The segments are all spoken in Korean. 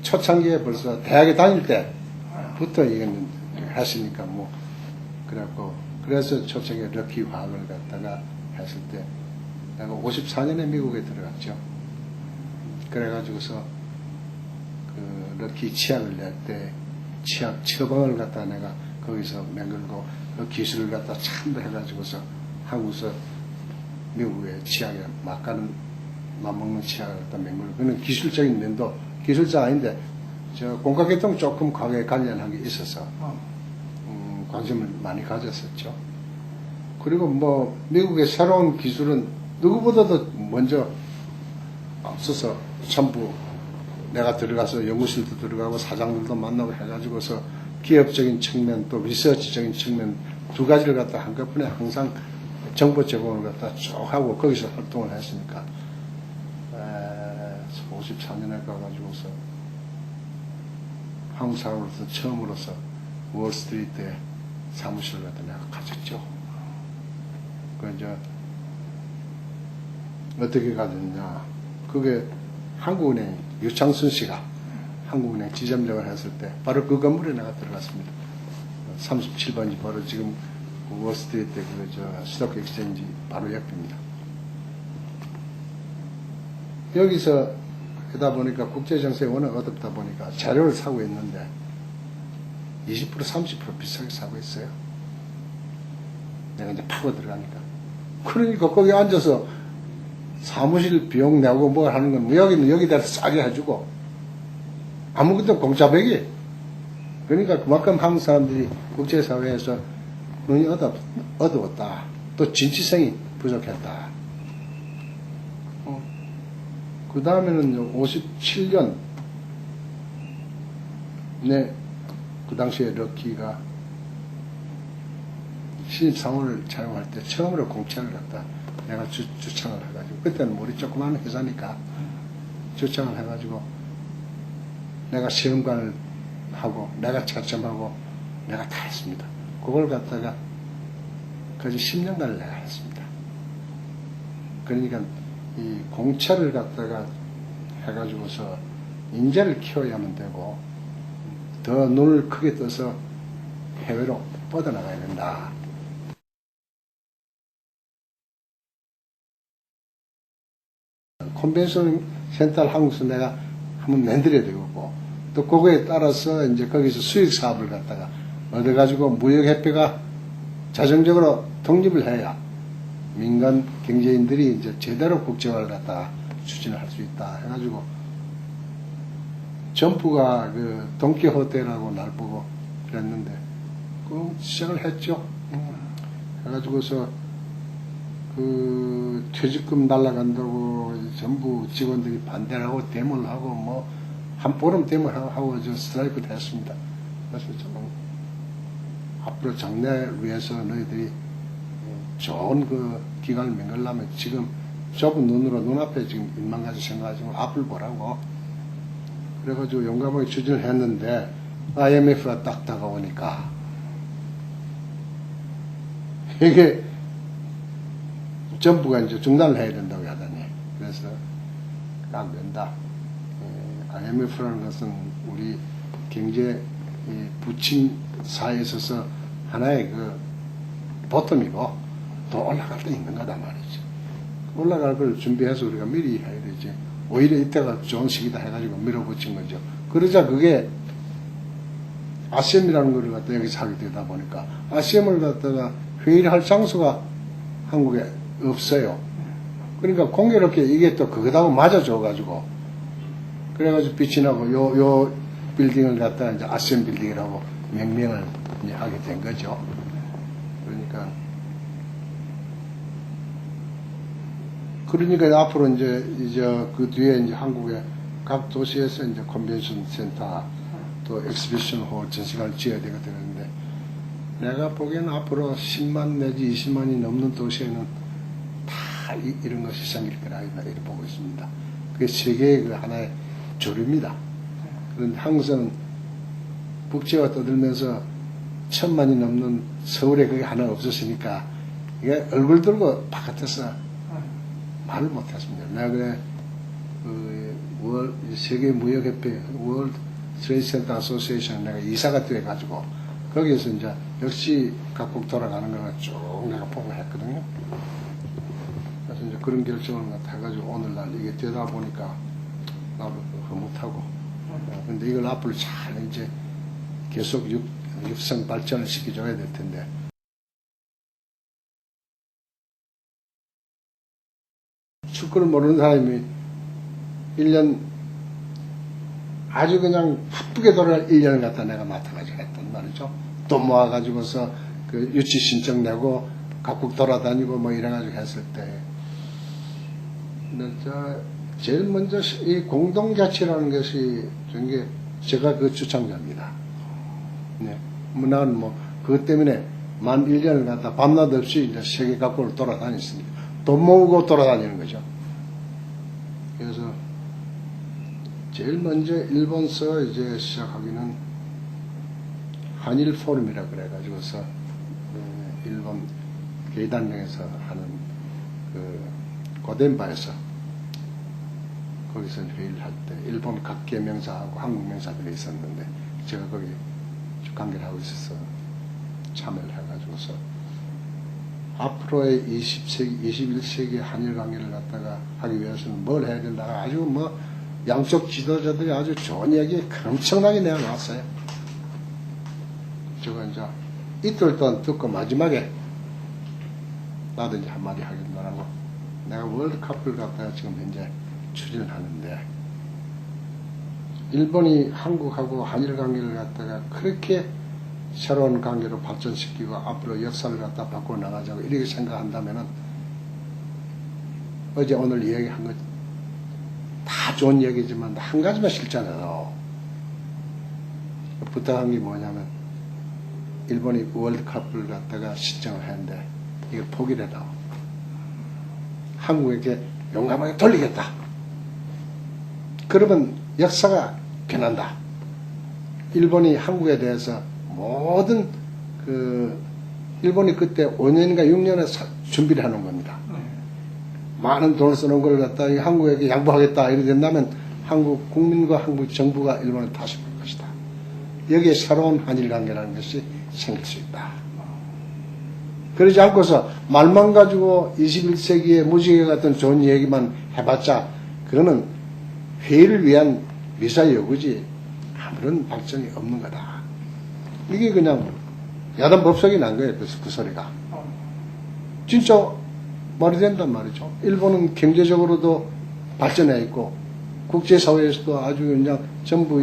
초창기에 벌써 대학에 다닐 때부터 이거는 했으니까 뭐 그래갖고 그래서 초창기에 럭키 화학을 갖다가 했을 때 내가 54년에 미국에 들어갔죠. 그래가지고서 그 럭키 치약을 낼 때 치약 처방을 갖다 내가 거기서 맹글고 그 기술을 갖다 참배해가지고서 한국에서 미국의 치약에 맞먹는 치약을 갖다 맹글고 그는 기술적인 면도 기술자 아닌데 저 공과계통 조금 과거에 관련한 게 있어서 관심을 많이 가졌었죠. 그리고 뭐 미국의 새로운 기술은 누구보다도 먼저 앞서서 전부 내가 들어가서 연구실도 들어가고 사장들도 만나고 해가지고서 기업적인 측면 또 리서치적인 측면 두 가지를 갖다 한꺼번에 항상 정보 제공을 갖다 쭉 하고 거기서 활동을 했으니까 54년에 가가지고서 한국 사람으로서 처음으로서 월스트리트에 사무실을 갖다 내가 가졌죠. 그 이제 어떻게 가졌냐? 그게 한국은행 유창순 씨가 한국은행 지점장을 했을 때 바로 그 건물에 내가 들어갔습니다. 37번지 바로 지금 월스트리트 그 스톡 엑스체인지 바로 옆입니다. 여기서 하다 보니까 국제정세가 워낙 어둡다 보니까 자료를 사고 있는데 20% 30% 비싸게 사고 있어요. 내가 이제 파고 들어가니까. 그러니까 거기 앉아서 사무실 비용 내고 뭐 하는 건 여기는 여기다 싸게 해주고 아무것도 공짜배기. 그러니까 그만큼 한국 사람들이 국제사회에서 눈이 어두웠다. 또 진취성이 부족했다. 그 다음에는 57년 그 당시에 럭키가 신입사원을 채용할 때 처음으로 공채를 갖다 내가 주창을 해가지고 그때는 우리 조그마한 회사니까 주창을 해가지고 내가 시험관을 하고 내가 채점하고 내가 다 했습니다. 그걸 갖다가 거의 10년간을 내가 했습니다. 그러니까 이 공채를 갖다가 해가지고서 인재를 키워야만 되고 더 눈을 크게 떠서 해외로 뻗어나가야 된다. 컨벤션 센터 한국에서 내가 한번 만들어야 되고 또 그거에 따라서 이제 거기서 수익 사업을 갖다가 얻어가지고 무역협회가 자정적으로 독립을 해야 민간 경제인들이 이제 제대로 국제화를 갖다가 추진을 할 수 있다 해가지고 점프가 그 돈키호테라고 날 보고 그랬는데 그 시작을 했죠. 해가지고서 그 퇴직금 날라간다고 전부 직원들이 반대를 하고 데모를 하고 뭐 한 보름 데모를 하고 저 스트라이크를 했습니다. 그래서 좀 앞으로 장래를 위해서 너희들이 좋은 그 기간을 맹글려면 지금 좁은 눈으로 눈앞에 지금 일만 가지 생각하지 말고 앞을 보라고 그래가지고 용감하게 추진을 했는데 IMF가 딱 다가오니까 이게 전부가 이제 중단을 해야 된다고 하더니 그래서 안 된다. IMF라는 것은 우리 경제 부침사에 있어서 하나의 그 보텀이고 더 올라갈 때 있는 거다 말이죠. 올라갈 걸 준비해서 우리가 미리 해야 되지. 오히려 이때가 좋은 시기다 해가지고 밀어붙인 거죠. 그러자 그게 아시엠이라는 걸 갖다 여기서 하게 되다 보니까 아시엠을 갖다가 회의를 할 장소가 한국에 없어요. 그러니까 공교롭게 이게 또 그거다고 맞아줘가지고 그래가지고 빛이 나고 요 빌딩을 갖다가 이제 아시엠 빌딩이라고 명명을 이제 하게 된 거죠. 그러니까 앞으로 이제 그 뒤에 이제 한국의 각 도시에서 이제 컨벤션 센터 또 엑스비션 홀 전시관을 지어야 되게 되는데 내가 보기에는 앞으로 10만 내지 20만이 넘는 도시에는 다 이런 것이 생길 거라 이렇게 보고 있습니다. 그게 세계의 그 하나의 조류입니다. 그런데 한국에서는 국제화 떠들면서 1000만이 넘는 서울에 그게 하나 없었으니까 이게 얼굴 들고 바깥에서 말을 못했습니다. 내가 그래 세계 무역협회 월드 트레이드 센터 어소시에이션 내가 이사가 돼가지고 거기에서 이제 역시 각국 돌아가는 거를 쭉 내가 보고 했거든요. 그래서 이제 그런 결정을 해가지고 오늘날 이게 되다 보니까 나도 못하고 근데 이걸 앞으로 잘 이제 계속 육성 발전을 시켜줘야 될 텐데. 축구를 모르는 사람이 1년 아주 그냥 바쁘게 돌아갈 1년을 갖다 내가 맡아가지고 했단 말이죠. 돈 모아가지고서 그 유치 신청 내고 각국 돌아다니고 뭐 이래가지고 했을 때 제일 먼저 이 공동자치라는 것이 전게 제가 그 주창자입니다. 네. 나는 뭐 그것 때문에 만 1년을 갖다 밤낮 없이 이제 세계 각국을 돌아다녔습니다. 돈 모으고 돌아다니는 거죠. 그래서 제일 먼저 일본서 이제 시작하기는 한일 포럼이라 그래가지고서 일본 게이단령에서 하는 그 고덴바에서 거기서 회의를 할 때 일본 각계 명사하고 한국 명사들이 있었는데 제가 거기 관계를 하고 있어서 참여를 해가지고서 앞으로의 20세기, 21세기 한일 관계를 갖다가 하기 위해서는 뭘 해야 된다. 아주 뭐 양쪽 지도자들이 아주 좋은 이야기 엄청나게 내어놨어요. 제가 이제 이틀 동안 듣고 마지막에 나도 이제 한마디 하기도 하고 내가 월드컵을 갖다가 지금 현재 추진을 하는데 일본이 한국하고 한일 관계를 갖다가 그렇게 새로운 관계로 발전시키고 앞으로 역사를 갖다 바꿔 나가자고 이렇게 생각한다면은 어제 오늘 이야기한 것 다 좋은 얘기지만 한 가지만 실천해요. 부탁한 게 뭐냐면 일본이 월드컵을 갖다가 신청을 했는데 이걸 포기를 해라. 한국에게 용감하게 돌리겠다. 그러면 역사가 변한다. 일본이 한국에 대해서 모든 일본이 그때 5년인가 6년에 준비를 해놓은 겁니다. 많은 돈을 쓰는 걸 갖다 한국에게 양보하겠다 이렇게 된다면 한국 국민과 한국 정부가 일본을 다시 볼 것이다. 여기에 새로운 한일 관계라는 것이 생길 수 있다. 그러지 않고서 말만 가지고 21세기에 무지개 같은 좋은 얘기만 해봤자 그거는 회의를 위한 미사여구지 아무런 발전이 없는 거다. 이게 그냥 야단 법석이 난 거예요. 그 소리가. 진짜 말이 된단 말이죠. 일본은 경제적으로도 발전해 있고 국제사회에서도 아주 그냥 전부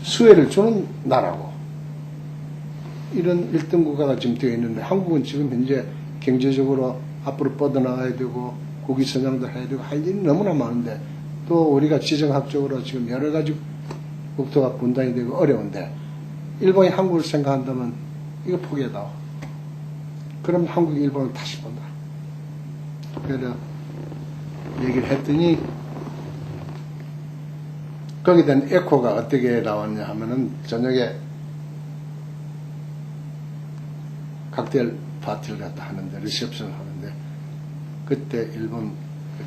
수혜를 주는 나라고 이런 1등 국가가 지금 되어 있는데 한국은 지금 현재 경제적으로 앞으로 뻗어나가야 되고 국위 선양도 해야 되고 할 일이 너무나 많은데 또 우리가 지정학적으로 지금 여러 가지 국토가 분단이 되고 어려운데 일본이 한국을 생각한다면 이거 포기해다. 그럼 한국이 일본을 다시 본다. 그래서 얘기를 했더니 거기에 대한 에코가 어떻게 나왔냐 하면은 저녁에 칵테일 파티를 갖다 하는데 리셉션을 하는데 그때 일본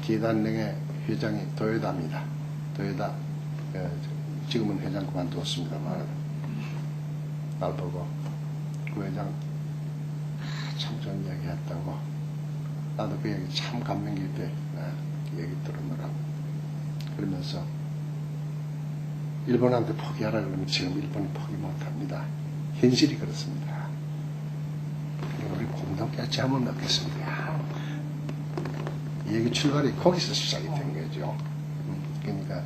기단령의 회장이 도요다입니다. 도요다 지금은 회장 그만두었습니다만 날 보고 그 회장 참 좋은 이야기 했다고 나도 그 얘기 참 감명 깊게 얘기 들었느라고 그러면서 일본한테 포기하라 그러면 지금 일본이 포기 못합니다. 현실이 그렇습니다. 우리 공동개체하면 어겠습니까? 이 얘기 출발이 거기서 시작이 된 거죠. 그러니까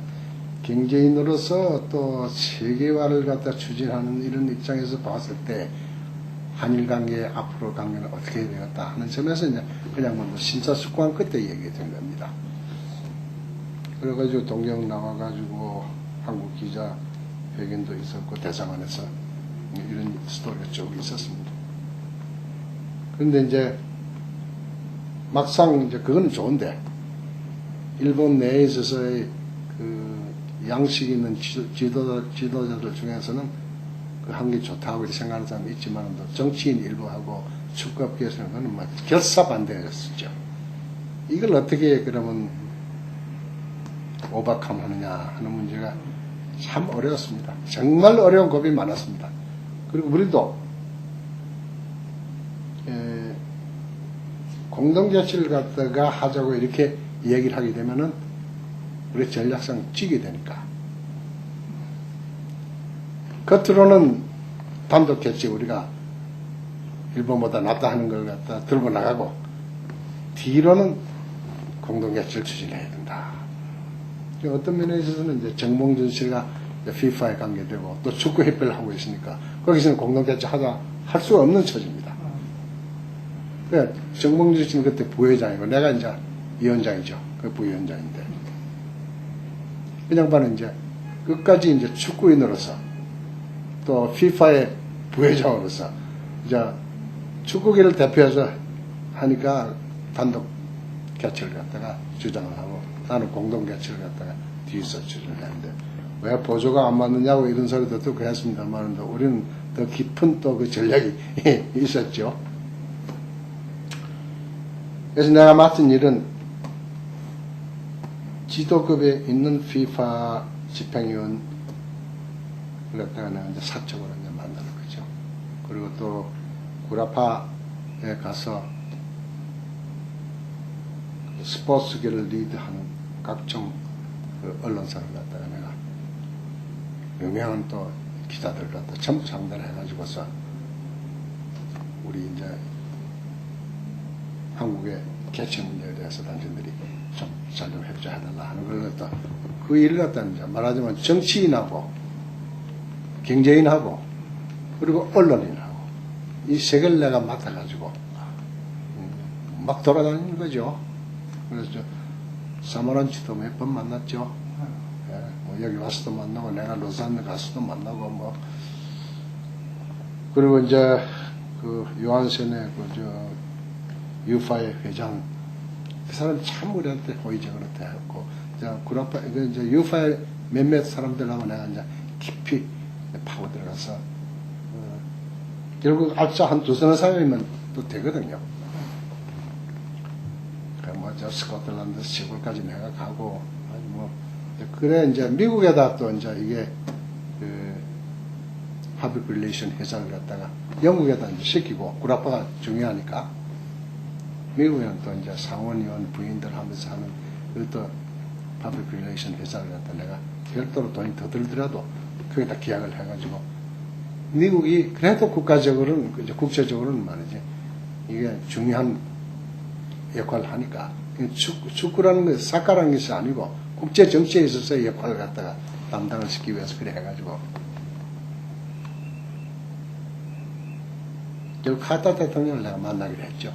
경제인으로서 또 세계화를 갖다 추진하는 이런 입장에서 봤을 때 한일 관계 앞으로 관계는 어떻게 해야 되겠다 하는 점에서 이제 그냥 뭐 심사숙고한 그때 얘기가 된 겁니다. 그래가지고 동경 나와가지고 한국 기자 회견도 있었고 대사관에서 이런 스토리가 쭉 있었습니다. 그런데 이제 막상 이제 그거는 좋은데 일본 내에 있어서의 그 양식 있는 지도자들 중에서는 그 한 게 좋다고 생각하는 사람이 있지만 정치인 일부하고 축구업계에서는 그건 뭐 결사 반대였었죠. 이걸 어떻게 그러면 오버컴 하느냐 하는 문제가 참 어려웠습니다. 정말 어려운 고민이 많았습니다. 그리고 우리도 공동자치를 갖다가 하자고 이렇게 얘기를 하게 되면은 우리 전략상 찌게 되니까 겉으로는 단독자치 우리가 일본보다 낫다 하는 걸 갖다 들고 나가고 뒤로는 공동자치를 추진해야 된다. 어떤 면에 있어서는 이제 정몽준 씨가 FIFA에 관계되고 또 축구협회를 하고 있으니까 거기서는 공동자치 하자 할 수 없는 처지입니다. 그러니까 정몽준 씨는 그때 부회장이고 내가 이제 위원장이죠. 그 부위원장인데 그 양반은 이제 끝까지 이제 축구인으로서 또 FIFA의 부회장으로서 이제 축구계를 대표해서 하니까 단독 개최를 갖다가 주장을 하고 나는 공동 개최를 갖다가 뒤에서 주장을 했는데 왜 보조가 안 맞느냐고 이런 소리도 듣고 했습니다만 우리는 더 깊은 또 그 전략이 있었죠. 그래서 내가 맡은 일은 지도급에 있는 FIFA 집행위원을 갖다가 내가 이제 사적으로 이제 만나는 거죠. 그리고 또 구라파에 가서 스포츠계를 리드하는 각종 그 언론사를 갖다가 내가 유명한 또 기자들 갖다 전부 상대를 해가지고서 우리 이제 한국의 개최 문제에 대해서 당신들이 좀 잘 좀 협조해달라 하는 걸 갖다 그 일을 갖다 이제 말하자면 정치인하고 경제인하고 그리고 언론인하고 이 세 개를 내가 맡아가지고 막 돌아다니는 거죠. 그래서 사마란치도 몇 번 만났죠. 예, 뭐 여기 와서도 만나고 내가 로산에 가서도 만나고 뭐 그리고 이제 그 요한센의 그저 유파의 회장 그 사람 참 우리한테 호의적으로 대했고 구라파 이제 유파의 몇몇 사람들하고 내가 이제 깊이 파고 들어가서 결국 알짜 한 두서너 사람이면 또 되거든요. 저 스코틀랜드 시골까지 내가 가고 아니 뭐 그래 이제 미국에다 또 이제 이게 그 파블릭 릴레이션 회사를 갖다가 영국에다 이제 시키고 구라파가 중요하니까 미국에는 또 이제 상원의원 부인들 하면서 하는 그것도 파블릭 릴레이션 회사를 갖다 내가 별도로 돈이 더 들더라도 거기다 계약을 해가지고 미국이 그래도 국가적으로는 이제 국제적으로는 말이지 이게 중요한 역할을 하니까 축구라는 것이 사카라는 것이 아니고 국제 정치에 있어서의 역할을 갖다가 담당을 시키기 위해서 그래 해가지고 결국 카타 대통령을 내가 만나기로 했죠.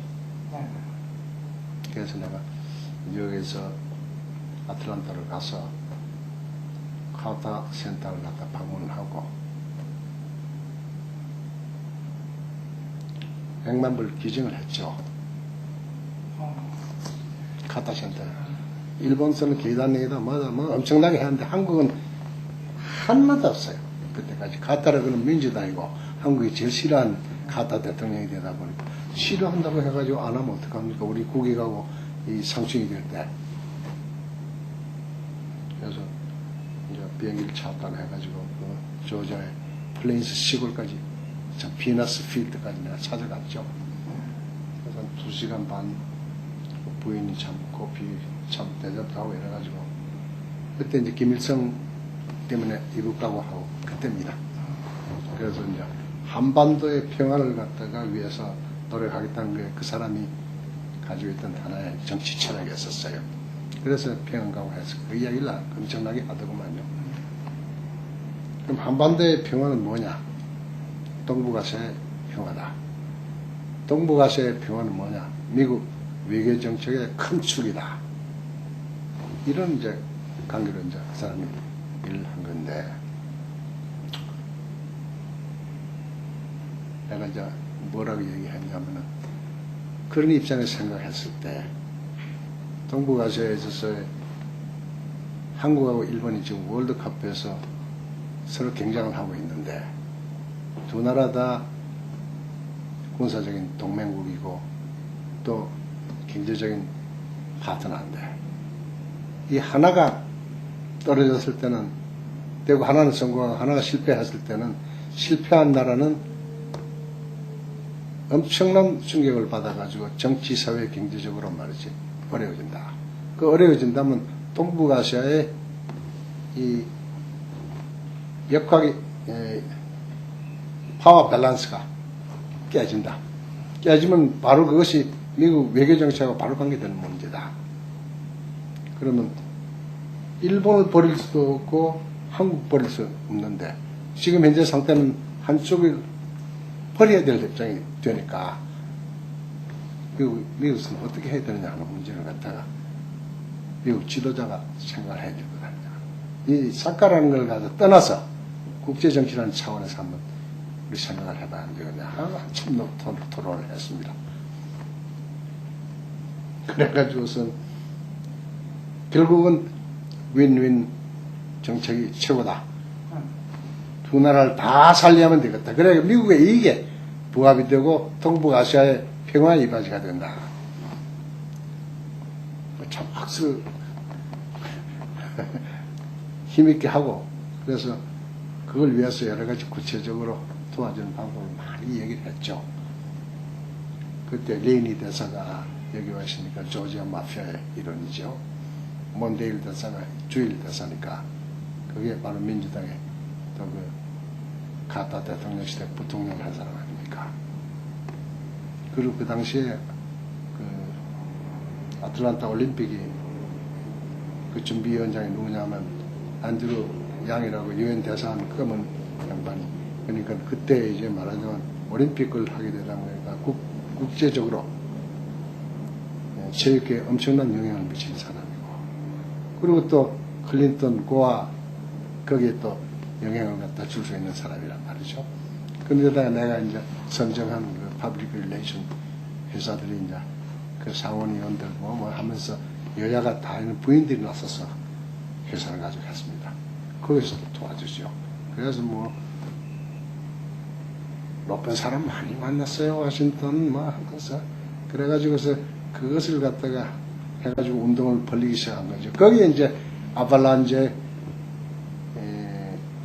그래서 내가 뉴욕에서 아틀란타를 가서 카타 센터를 갖다 방문을 하고 100만 불 기증을 했죠. 카타 센터. 일본서는 기단내기다 뭐다 뭐 엄청나게 했는데 한국은 하나도 없어요. 그때까지. 카타라 그는 민주당이고 한국이 제일 싫어하는 카타 대통령이 되다 보니까 싫어한다고 해가지고 안 하면 어떡합니까? 우리 국익하고 이 상충이 될 때. 그래서 이제 비행기를 착륙해가지고 그 조지아의 플레인스 시골까지 비너스 필드까지 내가 찾아갔죠. 그래서 한 2시간 반 부인이 참 커피 참 대접도 하고 이래가지고 그때 이제 김일성 때문에 이국 가고 하고 그때입니다. 그래서 이제 한반도의 평화를 갖다가 위해서 노력하겠다는 게 그 사람이 가지고 있던 하나의 정치 철학이었었어요. 그래서 평양 가고 해서 그 이야기를 엄청나게 하더구만요. 그럼 한반도의 평화는 뭐냐? 동북아시아의 평화다. 동북아시아의 평화는 뭐냐? 미국 외교 정책의 큰 축이다. 이런 이제 관계로 이제 그 사람이 일을 한 건데, 내가 이제 뭐라고 얘기했냐면은, 그런 입장에서 생각했을 때, 동북아시아에 있어서의 한국하고 일본이 지금 월드컵에서 서로 경쟁을 하고 있는데, 두 나라 다 군사적인 동맹국이고, 또 경제적인 파트너인데 이 하나가 떨어졌을 때는 되고 하나는 성공하고 하나가 실패했을 때는 실패한 나라는 엄청난 충격을 받아가지고 정치, 사회, 경제적으로 말이지 어려워진다. 그 어려워진다면 동북아시아의 이 역학이 파워 밸런스가 깨진다. 깨지면 바로 그것이 미국 외교정책하고 바로 관계되는 문제다. 그러면 일본을 버릴 수도 없고 한국 버릴 수 없는데 지금 현재 상태는 한쪽을 버려야 될 입장이 되니까 미국은 어떻게 해야 되느냐 하는 문제를 갖다가 미국 지도자가 생각을 해야 될 것 아니냐. 이 사카라는 걸 가지고 떠나서 국제정치라는 차원에서 한번 우리 생각을 해봐야 안 되겠냐. 한참 토론을 했습니다. 그래가지고선 결국은 윈윈 정책이 최고다. 두 나라를 다 살리하면 되겠다. 그래 미국의 이익에 부합이 되고 동북아시아의 평화의 이바지가 된다. 참 박수 힘있게 하고 그래서 그걸 위해서 여러 가지 구체적으로 도와주는 방법을 많이 얘기를 했죠. 그때 레이니 대사가 여기 와 있으니까 조지아 마피아의 일원이죠. 몬데일 대사가 주일 대사니까 그게 바로 민주당의 또 그 카타 대통령 시대 부통령을 한 사람 아닙니까? 그리고 그 당시에 그 아틀란타 올림픽이 그 준비위원장이 누구냐면 안드루 양이라고 유엔 대사한 검은 양반이 그러니까 그때 이제 말하자면 올림픽을 하게 되다 보니까 국제적으로 체육계에 엄청난 영향을 미치는 사람이고 그리고 또 클린턴 고아 거기에 또 영향을 갖다 줄 수 있는 사람이란 말이죠. 그런데다가 내가 이제 선정한 그 퍼블릭 릴레이션 회사들이 이제 그 상원의원들 뭐 하면서 여야가 다 있는 부인들이 나서서 회사를 가지고 했습니다. 거기서도 도와주죠. 그래서 뭐 높은 사람 많이 만났어요. 워싱턴 뭐 하면서 그래가지고서 그것을 갖다가 해가지고 운동을 벌리기 시작한 거죠. 거기에 이제 아발란제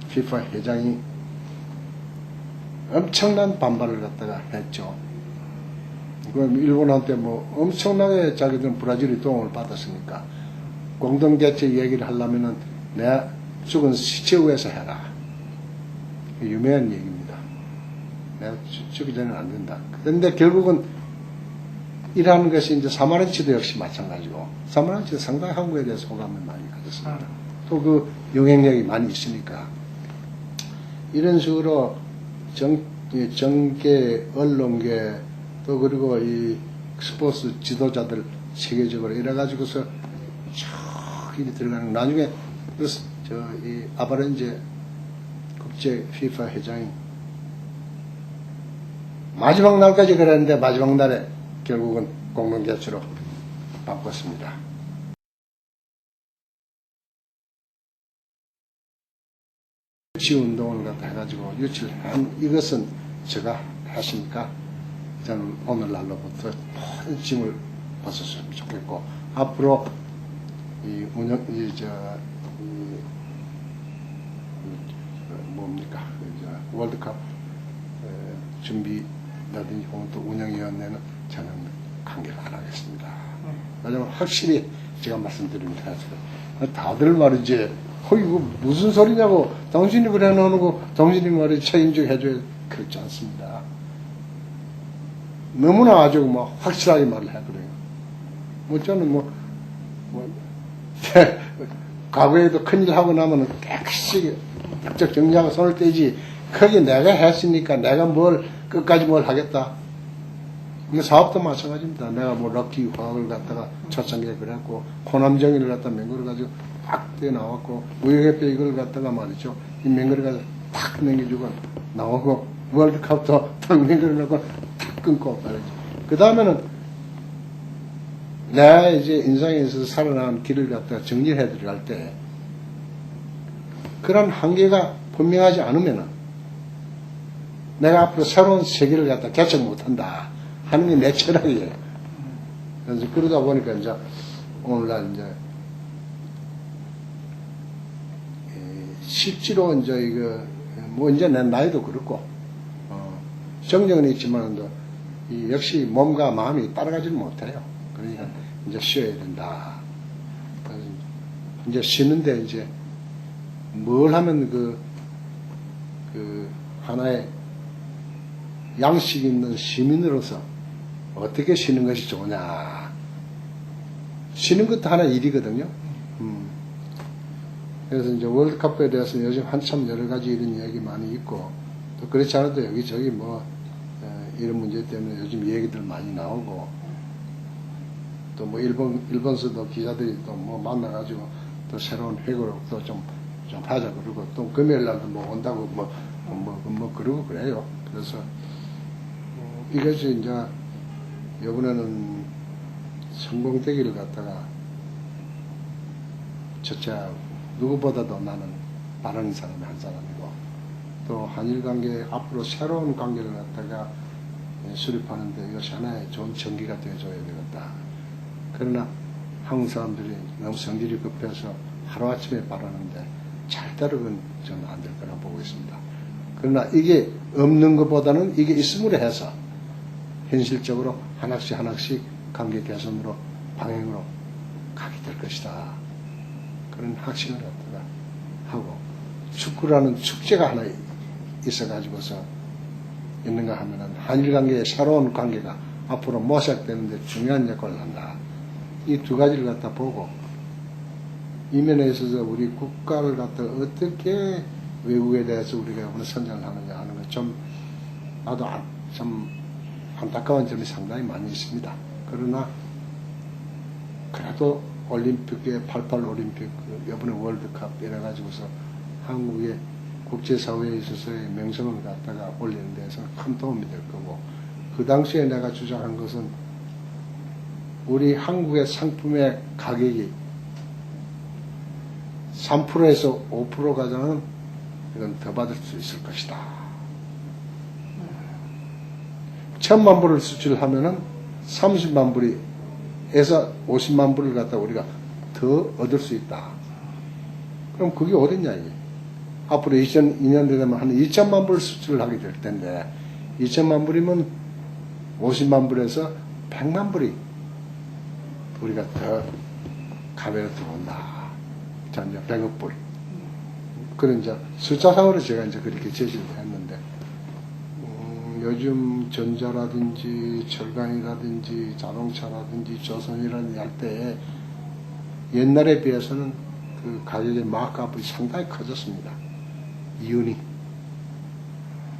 피파 회장이 엄청난 반발을 갖다가 했죠. 그럼 일본한테 뭐 엄청나게 자기들은 브라질의 도움을 받았으니까 공동개최 얘기를 하려면은 내가 죽은 시체 위에서 해라. 유명한 얘기입니다. 내가 죽기 전에는 안 된다. 그런데 결국은 일하는 것이 이제 사마란치도 역시 마찬가지고 사마란치도 상당히 한국에 대해서 호감을 많이 가졌습니다. 또 그 영향력이 많이 있으니까 이런 식으로 정계, 언론계 또 그리고 이 스포츠 지도자들 세계적으로 이래가지고서 쭉 이렇게 들어가는 나중에 이 아바렌제 국제 피파 회장이 마지막 날까지 그랬는데 마지막 날에 결국은 공동개최로 바꿨습니다. 유치운동을 갖다 해가지고 유치를 한 이것은 제가 했으니까 저는 오늘날로부터 모든 짐을 벗었으면 좋겠고 앞으로 이 운영 뭡니까 월드컵 준비라든지 또 운영위원회는 저는 관계를 안 하겠습니다. 왜냐하면 확실히 제가 말씀드립니다. 다들 말이지 이거 무슨 소리냐고 당신이 그래 놓고 당신이 말이 책임지게 해줘야 그렇지 않습니다. 너무나 아주 뭐 확실하게 말을 해버려요. 뭐 저는 과거에도 큰일 하고 나면은 깨끗이 딱 정리하고 손을 떼지 거기 내가 했으니까 내가 끝까지 뭘 하겠다. 사업도 마찬가지입니다. 내가 뭐 럭키 화학을 갖다가 초창기에 그랬고 호남정의를 갖다 맹거를 가지고 딱 떼 나왔고 무역협회 이걸 갖다가 말이죠. 이 맹거를 가지고 탁 넘겨주고 나오고 월드컵도 탁 맹거를 넣고 탁 끊고 말이죠. 그 다음에는 내가 이제 인생에 있어서 살아나는 길을 갖다가 정리해 들어갈 때 그런 한계가 분명하지 않으면은 내가 앞으로 새로운 세계를 갖다 개척 못한다 하는 게 내 철학이에요. 그래서 그러다 보니까 이제 오늘날 이제 실제로 이제 이거 뭐 이제 내 나이도 그렇고 정정은 있지만도 역시 몸과 마음이 따라가지는 못해요. 그러니까 이제 쉬어야 된다. 이제 쉬는데 이제 뭘 하면 그 하나의 양식 있는 시민으로서 어떻게 쉬는 것이 좋으냐. 쉬는 것도 하나의 일이거든요. 그래서 이제 월드컵에 대해서 요즘 한참 여러 가지 이런 이야기 많이 있고, 또 그렇지 않아도 여기저기 뭐, 이런 문제 때문에 요즘 얘기들 많이 나오고, 또 뭐 일본서도 기자들이 또 뭐 만나가지고 또 새로운 회고록도 좀 하자 그러고, 또 금요일 날도 뭐 온다고 뭐 그러고 그래요. 그래서, 이것이 이제, 이번에는 성공되기를 갖다가, 첫째, 누구보다도 나는 바라는 사람이 한 사람이고, 또 한일 관계 앞으로 새로운 관계를 갖다가 수립하는데 이것이 하나의 좋은 전기가 되어줘야 되겠다. 그러나 한국 사람들이 너무 성질이 급해서 하루아침에 바라는데 절대로는 저는 안 될 거라고 보고 있습니다. 그러나 이게 없는 것보다는 이게 있음으로 해서 현실적으로 하나씩 관계 개선으로 방향으로 가게 될 것이다. 그런 확신을 갖다가 하고, 축구라는 축제가 하나 있어가지고서 있는가 하면은 한일 관계의 새로운 관계가 앞으로 모색되는데 중요한 역할을 한다. 이 두 가지를 갖다 보고, 이 면에 있어서 우리 국가를 갖다 어떻게 외국에 대해서 우리가 오늘 선전을 하느냐 하는 것 좀, 나도 좀 안타까운 점이 상당히 많이 있습니다. 그러나, 그래도 올림픽에 88 올림픽, 이번에 월드컵 이래가지고서 한국의 국제사회에 있어서의 명성을 갖다가 올리는 데서 큰 도움이 될 거고, 그 당시에 내가 주장한 것은 우리 한국의 상품의 가격이 3%에서 5% 가장은 이건 더 받을 수 있을 것이다. 1000만 불을 수출하면은 30만 불에서 50만 불을 갖다 우리가 더 얻을 수 있다. 그럼 그게 어딨냐, 이게. 앞으로 2002년 되면 한 2천만 불 수출을 하게 될 텐데, 2천만 불이면 50만 불에서 100만 불이 우리가 더 가면에 들어온다. 자, 이제 100억 불. 그런 이제 숫자상으로 제가 이제 그렇게 제시를 했는데, 요즘 전자라든지 철강이라든지 자동차라든지 조선이라든지 할 때 옛날에 비해서는 그 가격의 마크업이 상당히 커졌습니다. 이윤이.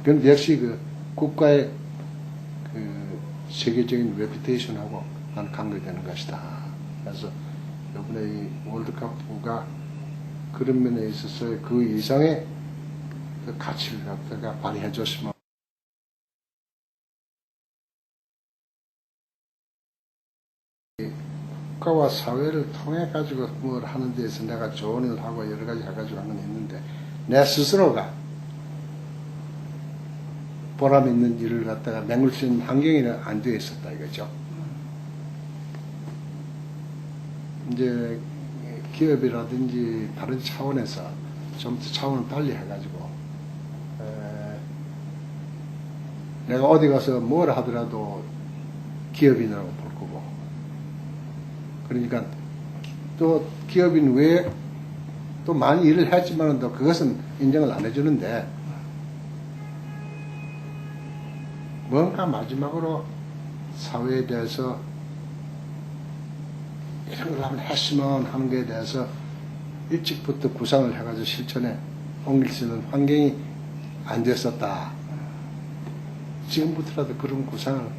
그건 역시 그 국가의 그 세계적인 레퓨테이션하고 관계되는 것이다. 그래서 이번에 이 월드컵가 그런 면에 있어서 그 이상의 그 가치를 갖다가 발휘해 줬으면 국가와 사회를 통해 가지고 뭘 하는 데에서 내가 좋은 일을 하고 여러 가지 해가지고 하는 게 있는데, 내 스스로가 보람 있는 일을 갖다가 맹글 수 있는 환경이 안 되어 있었다 이거죠. 이제 기업이라든지 다른 차원에서 좀 더 차원을 달리 해가지고 내가 어디 가서 뭘 하더라도 기업인이라고 볼 거고, 그러니까 또 기업인 외에 또 많이 일을 했지만 또 그것은 인정을 안 해주는데, 뭔가 마지막으로 사회에 대해서 이런 걸 한번 했으면 하는 것에 대해서 일찍부터 구상을 해가지고 실천에 옮길 수 있는 환경이 안 됐었다. 지금부터라도 그런 구상을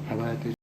해봐야 되죠.